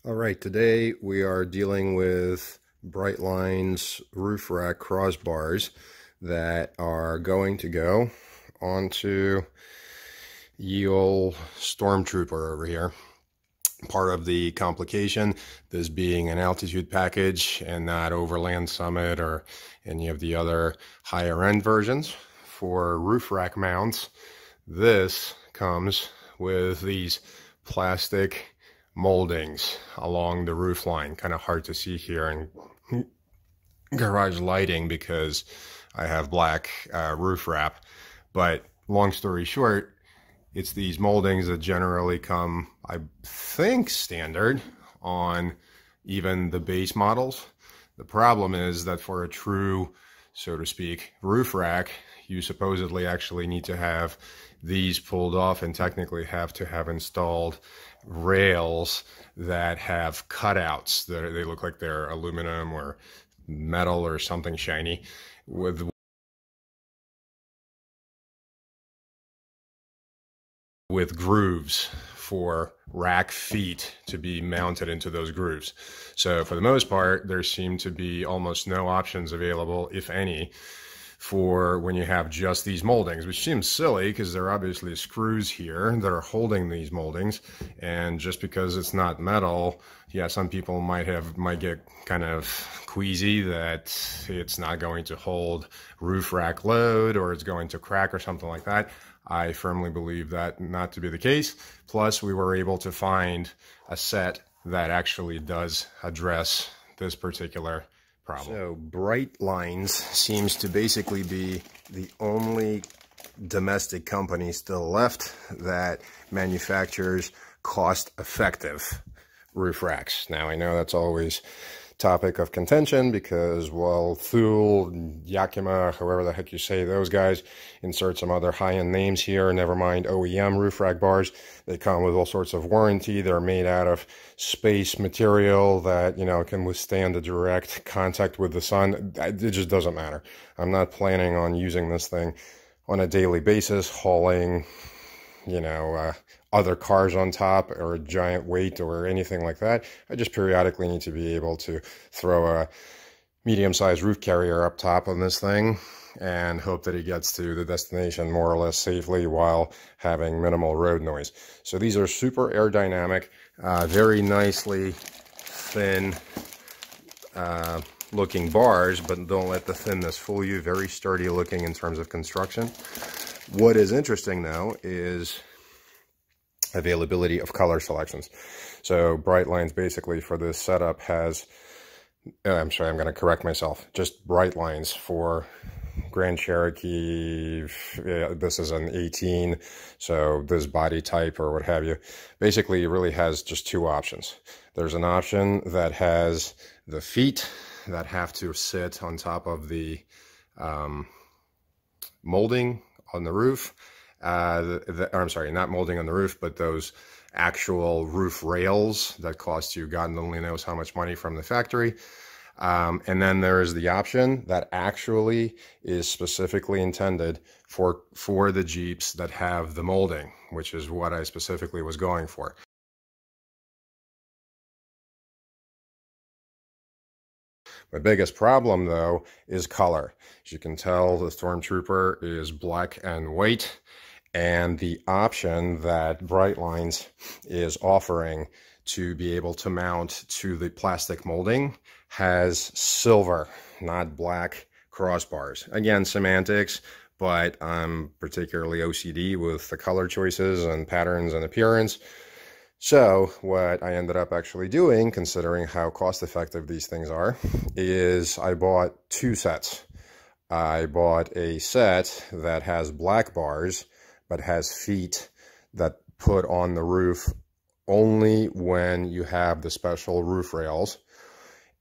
All right, today we are dealing with Brightlines roof rack crossbars that are going to go onto ye old Stormtrooper over here. Part of the complication, this being an altitude package and not Overland Summit or any of the other higher end versions for roof rack mounts, this comes with these plastic moldings along the roof line. Kind of hard to see here in garage lighting because I have black roof wrap, but long story short, it's these moldings that generally come, I think, standard on even the base models. The problem is that for a true, so to speak, roof rack, you supposedly actually need to have these pulled off and technically have to have installed rails that have cutouts. They look like they're aluminum or metal or something shiny with grooves for rack feet to be mounted into those grooves. So for the most part, there seem to be almost no options available, if any, for when you have just these moldings, which seems silly because there are obviously screws here that are holding these moldings. And just because it's not metal, yeah, some people might get kind of queasy that it's not going to hold roof rack load or it's going to crack or something like that. I firmly believe that not to be the case. Plus, we were able to find a set that actually does address this particular problem. So Brightlines seems to basically be the only domestic company still left that manufactures cost-effective roof racks. Now, I know that's always topic of contention because, well, Thule, Yakima, however the heck you say those guys, insert some other high-end names here, never mind OEM roof rack bars. They come with all sorts of warranty. They're made out of space material that, you know, can withstand the direct contact with the sun. It just doesn't matter. I'm not planning on using this thing on a daily basis, hauling, you know, other cars on top or a giant weight or anything like that. I just periodically need to be able to throw a medium-sized roof carrier up top on this thing and hope that it gets to the destination more or less safely while having minimal road noise. So these are super aerodynamic, very nicely thin looking bars, but don't let the thinness fool you. Very sturdy looking in terms of construction. What is interesting though is availability of color selections. So Brightlines basically for this setup has, I'm sorry, I'm going to correct myself, just Brightlines for Grand Cherokee. This is an 18, so this body type or what have you. Basically, it really has just two options. There's an option that has the feet that have to sit on top of the molding on the roof. I'm sorry, not molding on the roof, but those actual roof rails that cost you God only knows how much money from the factory. And then there is the option that actually is specifically intended for the Jeeps that have the molding, which is what I specifically was going for. My biggest problem, though, is color. As you can tell, the Stormtrooper is black and white, and the option that Brightlines is offering to be able to mount to the plastic molding has silver, not black crossbars. Again, semantics, but I'm particularly OCD with the color choices and patterns and appearance. So what I ended up actually doing, considering how cost-effective these things are, is I bought two sets. I bought a set that has black bars, but has feet that put on the roof only when you have the special roof rails.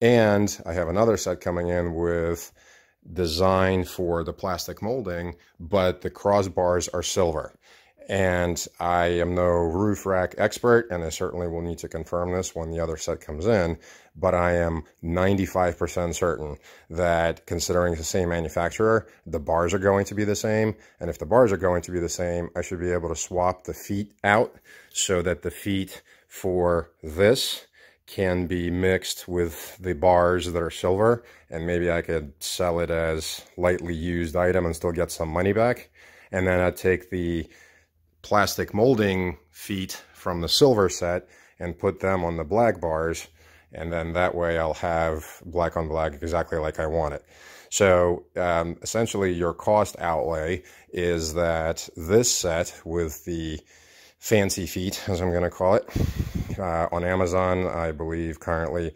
And I have another set coming in with design for the plastic molding, but the crossbars are silver. And I am no roof rack expert, and I certainly will need to confirm this when the other set comes in, but I am 95% certain that, considering it's the same manufacturer, the bars are going to be the same. And if the bars are going to be the same, I should be able to swap the feet out so that the feet for this can be mixed with the bars that are silver, and maybe I could sell it as lightly used item and still get some money back. And then I'd take the plastic molding feet from the silver set and put them on the black bars, and then that way I'll have black on black exactly like I want it. So essentially your cost outlay is that this set with the fancy feet, as I'm going to call it, on Amazon, I believe currently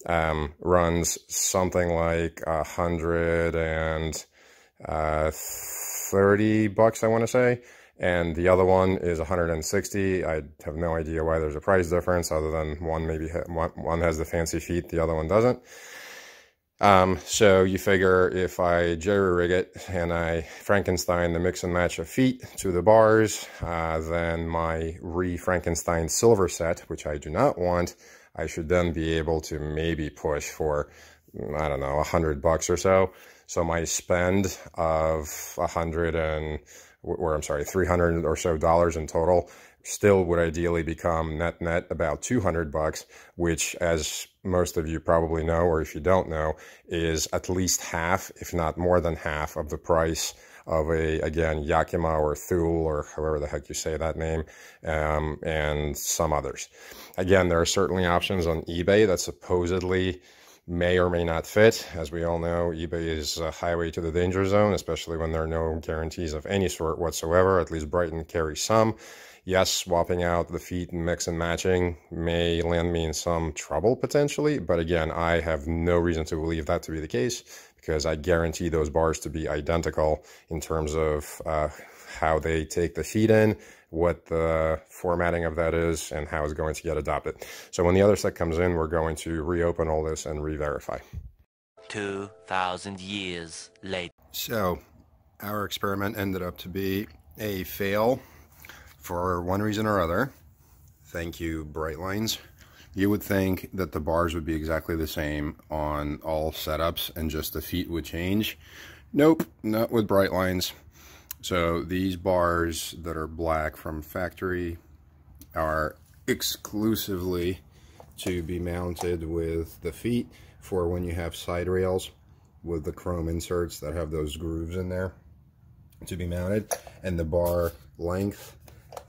runs something like $130, I want to say, and the other one is 160. I have no idea why there's a price difference, other than one has the fancy feet, the other one doesn't. So you figure if I jerry rig it and I Frankenstein the mix and match of feet to the bars, then my re-Frankenstein silver set, which I do not want, I should then be able to maybe push for, I don't know, $100 or so. So my spend of $300 or so in total still would ideally become net about $200, which, as most of you probably know, or if you don't know, is at least half, if not more than half, of the price of a, again, Yakima or Thule, or however the heck you say that name, and some others. Again, there are certainly options on eBay that supposedly may or may not fit. As we all know, eBay is a highway to the danger zone, especially when there are no guarantees of any sort whatsoever. At least Brighton carries some. Yes, swapping out the feet and mix and matching may land me in some trouble potentially, but again, I have no reason to believe that to be the case, because I guarantee those bars to be identical in terms of how they take the feet in, what the formatting of that is, and how it's going to get adopted. So when the other set comes in, we're going to reopen all this and re-verify. 2,000 years later. So our experiment ended up to be a fail for one reason or other. Thank you, Brightlines. You would think that the bars would be exactly the same on all setups and just the feet would change. Nope, not with Brightlines. So these bars that are black from factory are exclusively to be mounted with the feet for when you have side rails with the chrome inserts that have those grooves in there to be mounted. And the bar length,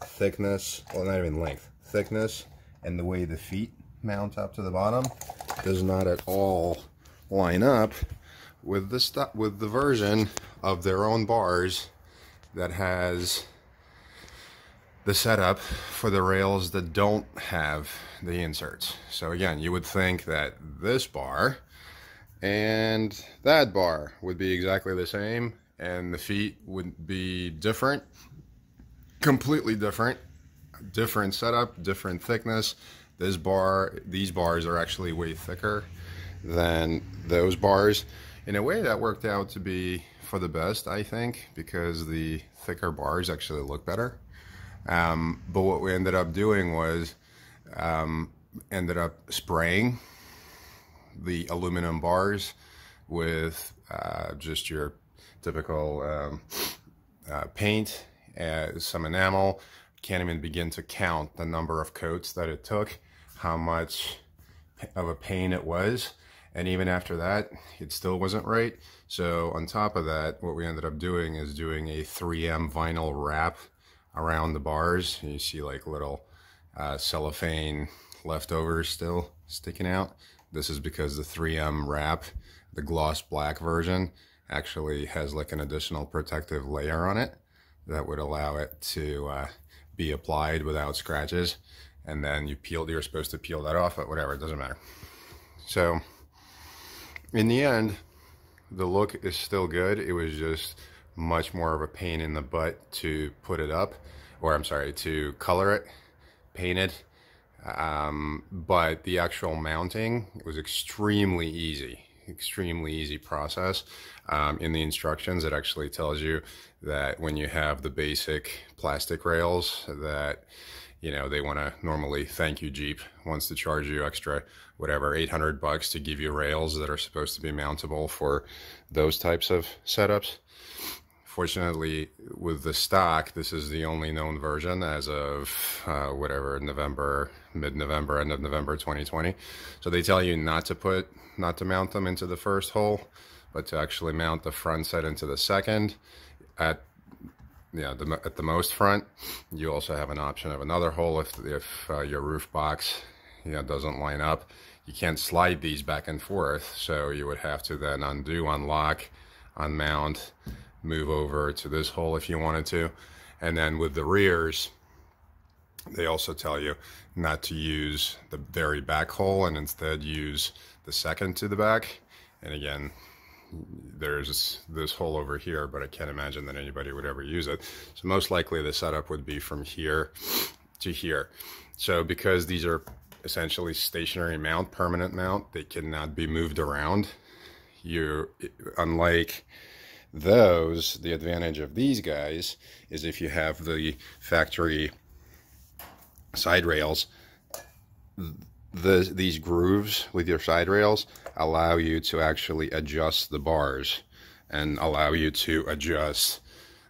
thickness, well, not even length, thickness, and the way the feet mount up to the bottom does not at all line up with the version of their own bars that has the setup for the rails that don't have the inserts. So again, you would think that this bar and that bar would be exactly the same, and the feet would be different, completely different setup, different thickness. These bars are actually way thicker than those bars. In a way, that worked out to be for the best, I think, because the thicker bars actually look better. But what we ended up doing was ended up spraying the aluminum bars with just your typical paint, some enamel. Can't even begin to count the number of coats that it took, how much of a pain it was. And even after that, it still wasn't right. So on top of that, what we ended up doing is doing a 3M vinyl wrap around the bars. You see like little cellophane leftovers still sticking out. This is because the 3M wrap, the gloss black version, actually has like an additional protective layer on it that would allow it to be applied without scratches. And then you're supposed to peel that off, but whatever, it doesn't matter. So in the end, the look is still good. It was just much more of a pain in the butt to put it up, or I'm sorry, to color it, paint it. But the actual mounting was extremely easy process. In the instructions, it actually tells you that when you have the basic plastic rails that, you know, they want to normally, thank you Jeep, wants to charge you extra, whatever, $800 to give you rails that are supposed to be mountable for those types of setups. Fortunately, with the stock, this is the only known version as of whatever, November, mid-November, end of November 2020. So they tell you not to mount them into the first hole, but to actually mount the front set into the second at at the most front. You also have an option of another hole if your roof box doesn't line up. You can't slide these back and forth, so you would have to then undo, unlock, unmount, move over to this hole if you wanted to. And then with the rears, they also tell you not to use the very back hole and instead use the second to the back. And again, there's this hole over here, but I can't imagine that anybody would ever use it. So most likely the setup would be from here to here. So because these are essentially stationary mount, permanent mount, they cannot be moved around. Unlike those, the advantage of these guys is if you have the factory side rails, these grooves with your side rails allow you to actually adjust the bars and allow you to adjust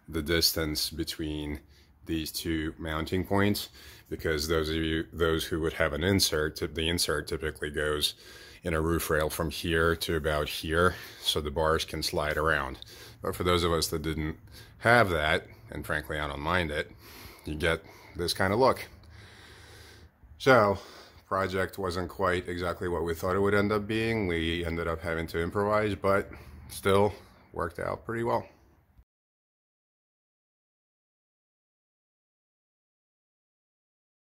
the distance between these two mounting points, because those who would have an insert, the insert typically goes in a roof rail from here to about here, so the bars can slide around. But for those of us that didn't have that, and frankly I don't mind it, you get this kind of look. So project wasn't quite exactly what we thought it would end up being. We ended up having to improvise, but still worked out pretty well.